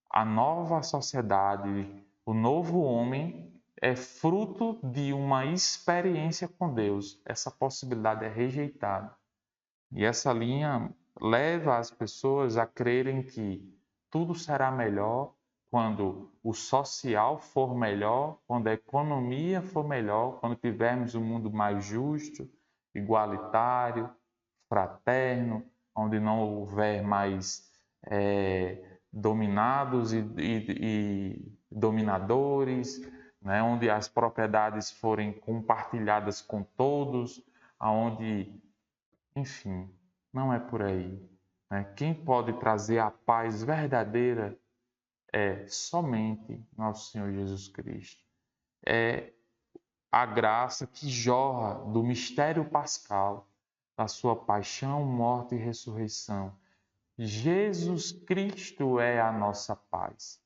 a nova sociedade, o novo homem, é fruto de uma experiência com Deus. Essa possibilidade é rejeitada. E essa linha leva as pessoas a crerem que tudo será melhor quando o social for melhor, quando a economia for melhor, quando tivermos um mundo mais justo, igualitário, fraterno, onde não houver mais dominados e dominadores, né? Onde as propriedades forem compartilhadas com todos, aonde, enfim, não é por aí, né? Quem pode trazer a paz verdadeira é somente nosso Senhor Jesus Cristo. É a graça que jorra do mistério pascal, da sua paixão, morte e ressurreição. Jesus Cristo é a nossa paz.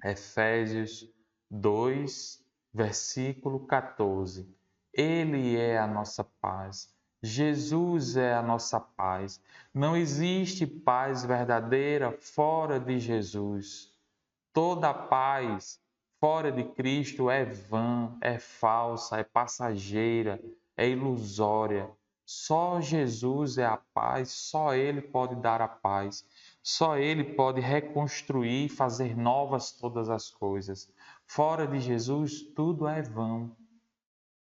Efésios 2, versículo 14. Ele é a nossa paz. Jesus é a nossa paz. Não existe paz verdadeira fora de Jesus. Toda paz fora de Cristo é vã, é falsa, é passageira, é ilusória. Só Jesus é a paz, só Ele pode dar a paz. Só Ele pode reconstruir e fazer novas todas as coisas. Fora de Jesus, tudo é vão,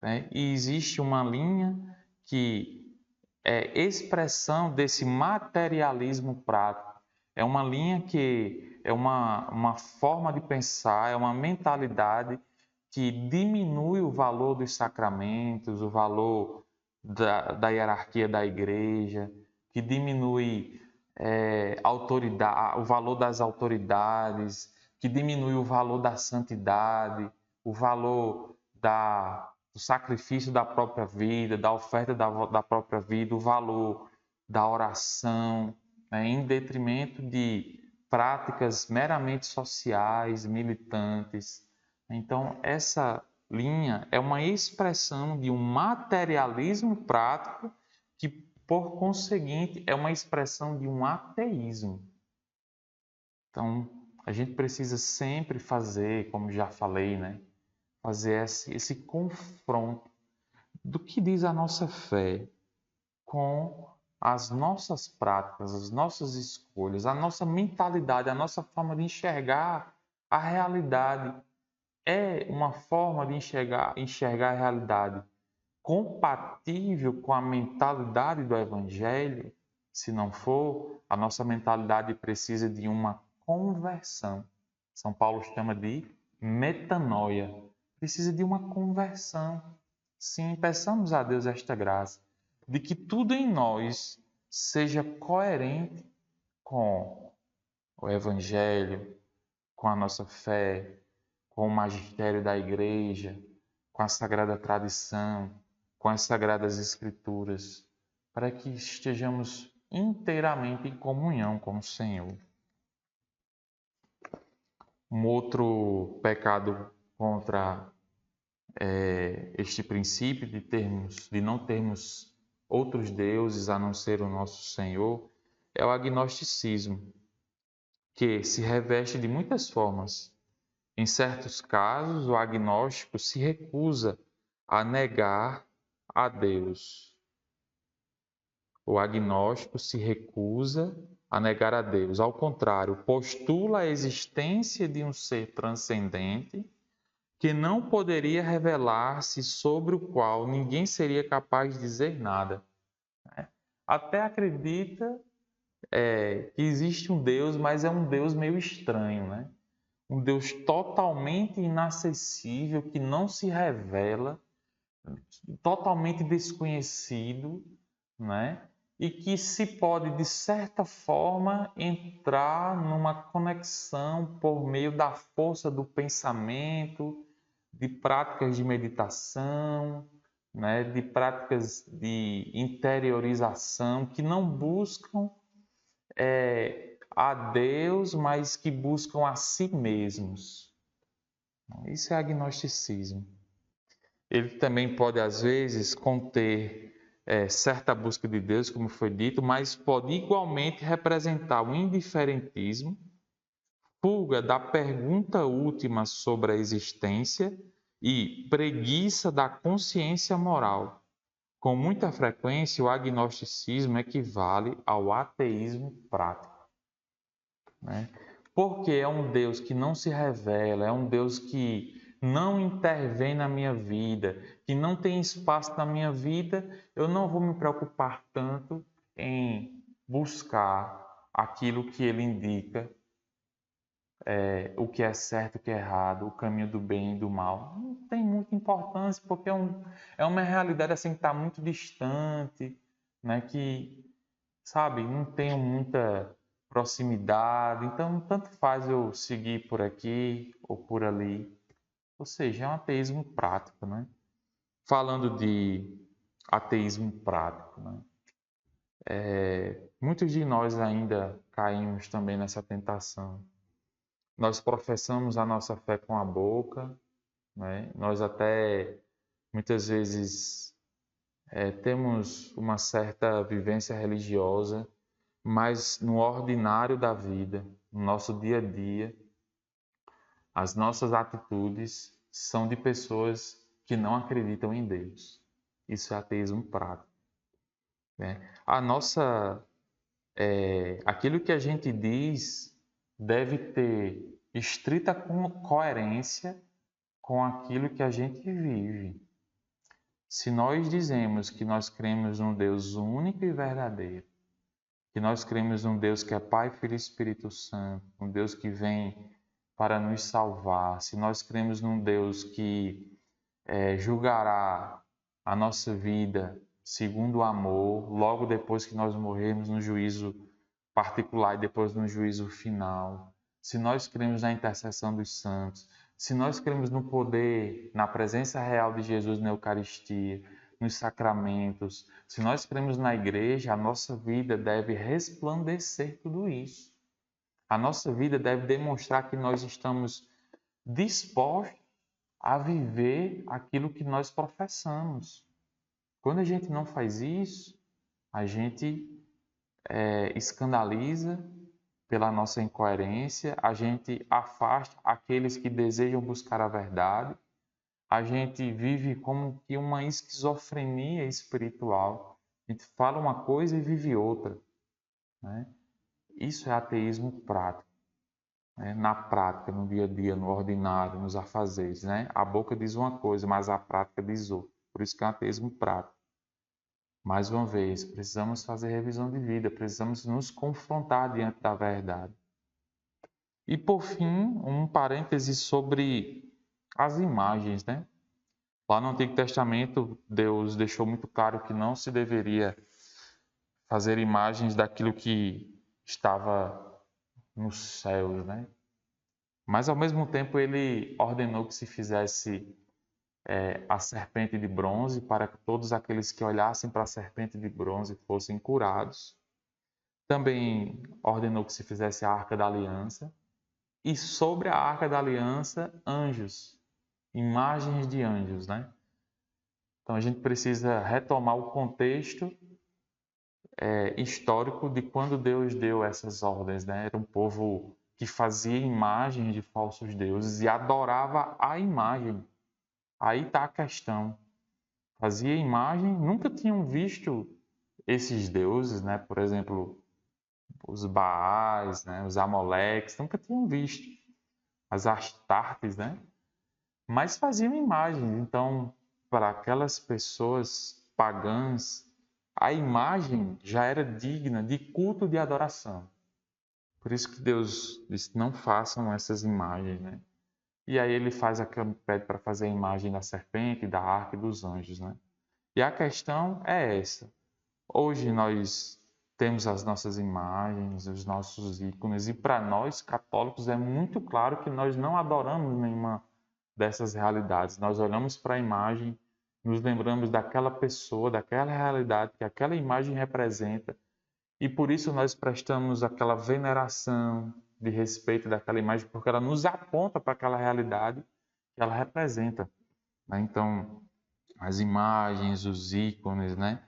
né? E existe uma linha que é expressão desse materialismo prático. É uma linha que é uma forma de pensar, é uma mentalidade que diminui o valor dos sacramentos, o valor da hierarquia da igreja, que diminui o valor das autoridades, que diminui o valor da santidade, o valor do sacrifício da própria vida, da oferta da própria vida, o valor da oração, né, em detrimento de práticas meramente sociais, militantes. Então, essa linha é uma expressão de um materialismo prático que, por conseguinte, é uma expressão de um ateísmo. Então, a gente precisa sempre fazer, como já falei, né? Fazer esse confronto do que diz a nossa fé com as nossas práticas, as nossas escolhas, a nossa mentalidade, a nossa forma de enxergar a realidade. É uma forma de enxergar a realidade compatível com a mentalidade do Evangelho? Se não for, a nossa mentalidade precisa de uma conversão. São Paulo chama de metanoia. Precisa de uma conversão. Sim, peçamos a Deus esta graça, de que tudo em nós seja coerente com o Evangelho, com a nossa fé, com o magistério da Igreja, com a sagrada tradição, com as sagradas Escrituras, para que estejamos inteiramente em comunhão com o Senhor. Um outro pecado contra este princípio de não termos outros deuses a não ser o nosso Senhor é o agnosticismo, que se reveste de muitas formas. Em certos casos, o agnóstico se recusa a negar a Deus. O agnóstico se recusa a negar a Deus. Ao contrário, postula a existência de um ser transcendente que não poderia revelar-se, sobre o qual ninguém seria capaz de dizer nada. Até acredita que existe um Deus, mas é um Deus meio estranho, né? Um Deus totalmente inacessível, que não se revela, totalmente desconhecido, né? E que se pode, de certa forma, entrar numa conexão por meio da força do pensamento, de práticas de meditação, né? De práticas de interiorização, que não buscam a Deus, mas que buscam a si mesmos. Isso é agnosticismo. Ele também pode, às vezes, conter certa busca de Deus, como foi dito, mas pode igualmente representar o indiferentismo, fuga da pergunta última sobre a existência e preguiça da consciência moral. Com muita frequência, o agnosticismo equivale ao ateísmo prático, né? Porque é um Deus que não se revela, é um Deus que não intervém na minha vida, que não tem espaço na minha vida, eu não vou me preocupar tanto em buscar aquilo que ele indica, o que é certo, o que é errado, o caminho do bem e do mal. Não tem muita importância, porque é uma realidade assim que está muito distante, né? Que, sabe, não tenho muita proximidade, então tanto faz eu seguir por aqui ou por ali. Ou seja, é um ateísmo prático, né? Falando de ateísmo prático, né? Muitos de nós ainda caímos também nessa tentação. Nós professamos a nossa fé com a boca, né? Nós até muitas vezes temos uma certa vivência religiosa, mas no ordinário da vida, no nosso dia a dia, as nossas atitudes são de pessoas que não acreditam em Deus. Isso é ateísmo prático, né? Aquilo que a gente diz deve ter estrita coerência com aquilo que a gente vive. Se nós dizemos que nós cremos num Deus único e verdadeiro, que nós cremos num Deus que é Pai, Filho e Espírito Santo, um Deus que vem para nos salvar, se nós cremos num Deus que julgará a nossa vida segundo o amor, logo depois que nós morrermos no juízo particular e depois no juízo final, se nós cremos na intercessão dos santos, se nós cremos no poder, na presença real de Jesus na Eucaristia, nos sacramentos, se nós cremos na igreja, a nossa vida deve resplandecer tudo isso. A nossa vida deve demonstrar que nós estamos dispostos a viver aquilo que nós professamos. Quando a gente não faz isso, a gente escandaliza pela nossa incoerência, a gente afasta aqueles que desejam buscar a verdade, a gente vive como que uma esquizofrenia espiritual. A gente fala uma coisa e vive outra, né? Isso é ateísmo prático, né? Na prática, no dia a dia, no ordinário, nos afazeres, né? A boca diz uma coisa, mas a prática diz outra. Por isso que é um ateísmo prático. Mais uma vez, precisamos fazer revisão de vida, precisamos nos confrontar diante da verdade. E por fim, um parêntese sobre as imagens, né? Lá no Antigo Testamento, Deus deixou muito claro que não se deveria fazer imagens daquilo que estava nos céus, né? Mas ao mesmo tempo ele ordenou que se fizesse a serpente de bronze para que todos aqueles que olhassem para a serpente de bronze fossem curados. Também ordenou que se fizesse a Arca da Aliança e sobre a Arca da Aliança anjos, imagens de anjos, né? Então a gente precisa retomar o contexto histórico de quando Deus deu essas ordens, né? Era um povo que fazia imagens de falsos deuses e adorava a imagem. Aí está a questão. Fazia imagem, nunca tinham visto esses deuses, né? Por exemplo, os Baais, né? Os Amoleques, nunca tinham visto. As Astartes, né? Mas faziam imagens. Então, para aquelas pessoas pagãs, a imagem já era digna de culto de adoração. Por isso que Deus disse: não façam essas imagens, né? E aí ele pede para fazer a imagem da serpente, da arca e dos anjos, né? E a questão é essa. Hoje nós temos as nossas imagens, os nossos ícones, e para nós católicos é muito claro que nós não adoramos nenhuma dessas realidades. Nós olhamos para a imagem, nos lembramos daquela pessoa, daquela realidade que aquela imagem representa, e por isso nós prestamos aquela veneração de respeito daquela imagem, porque ela nos aponta para aquela realidade que ela representa, né? Então, as imagens, os ícones, né?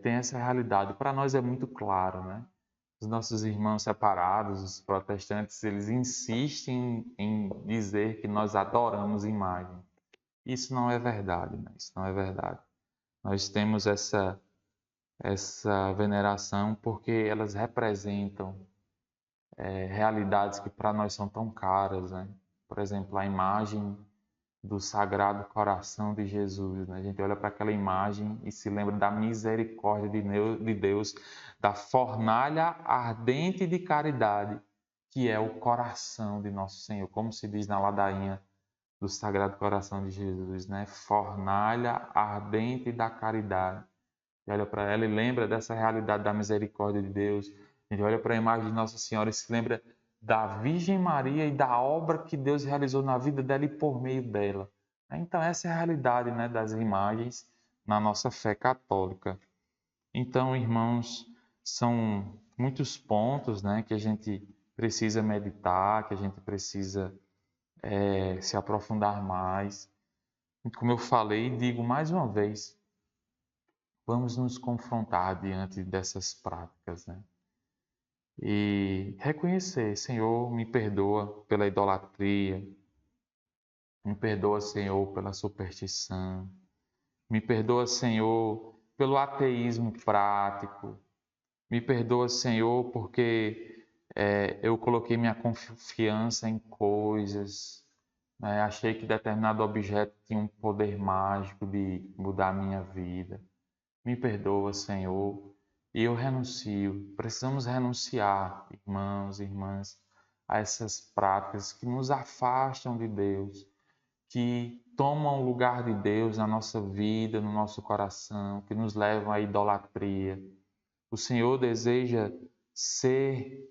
Tem essa realidade. Para nós é muito claro, né? Os nossos irmãos separados, os protestantes, eles insistem em dizer que nós adoramos imagem. Isso não é verdade, né? Isso não é verdade. Nós temos essa veneração porque elas representam realidades que para nós são tão caras, né? Por exemplo, a imagem do Sagrado Coração de Jesus, né? A gente olha para aquela imagem e se lembra da misericórdia de Deus, da fornalha ardente de caridade, que é o coração de nosso Senhor, como se diz na ladainha do Sagrado Coração de Jesus, né? Fornalha ardente da caridade. E olha para ela e lembra dessa realidade da misericórdia de Deus. A gente olha para a imagem de Nossa Senhora e se lembra da Virgem Maria e da obra que Deus realizou na vida dela e por meio dela. Então essa é a realidade, né, das imagens na nossa fé católica. Então, irmãos, são muitos pontos, né, que a gente precisa meditar, que a gente precisa se aprofundar mais. Como eu falei, digo mais uma vez, Vamos nos confrontar diante dessas práticas, né? E reconhecer, Senhor, me perdoa pela idolatria, me perdoa, Senhor, pela superstição, me perdoa, Senhor, pelo ateísmo prático, me perdoa, Senhor, porque eu coloquei minha confiança em coisas, né? Achei que determinado objeto tinha um poder mágico de mudar a minha vida. Me perdoa, Senhor, e eu renuncio. Precisamos renunciar, irmãos e irmãs, a essas práticas que nos afastam de Deus, que tomam o lugar de Deus na nossa vida, no nosso coração, que nos levam à idolatria. O Senhor deseja ser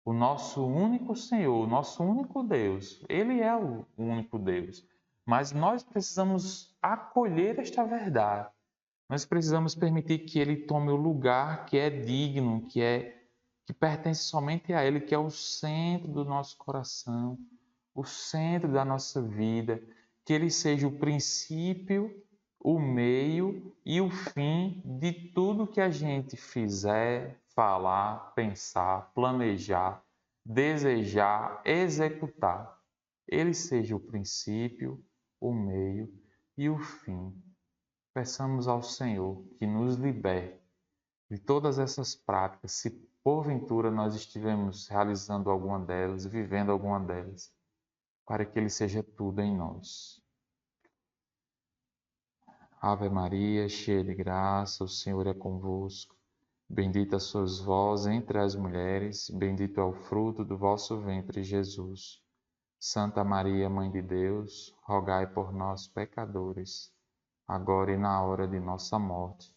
o nosso único Senhor, o nosso único Deus. Ele é o único Deus. Mas nós precisamos acolher esta verdade. Nós precisamos permitir que Ele tome o lugar que é digno, que pertence somente a Ele, que é o centro do nosso coração, o centro da nossa vida, que Ele seja o princípio, o meio e o fim de tudo que a gente fizer, falar, pensar, planejar, desejar, executar. Ele seja o princípio, o meio e o fim. Peçamos ao Senhor que nos liberte de todas essas práticas, se porventura nós estivermos realizando alguma delas, vivendo alguma delas, para que Ele seja tudo em nós. Ave Maria, cheia de graça, o Senhor é convosco. Bendita sois vós entre as mulheres, bendito é o fruto do vosso ventre, Jesus. Santa Maria, Mãe de Deus, rogai por nós, pecadores, agora e na hora de nossa morte.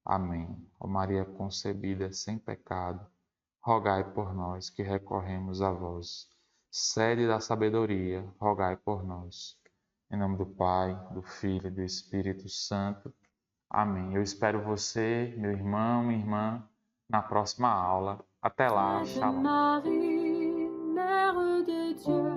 Amém. Ó Maria concebida sem pecado, rogai por nós que recorremos a vós. Sede da sabedoria, rogai por nós. Em nome do Pai, do Filho e do Espírito Santo. Amém. Eu espero você, meu irmão, minha irmã, na próxima aula. Até lá, Sainte shalom. Marie, Mère de Dieu,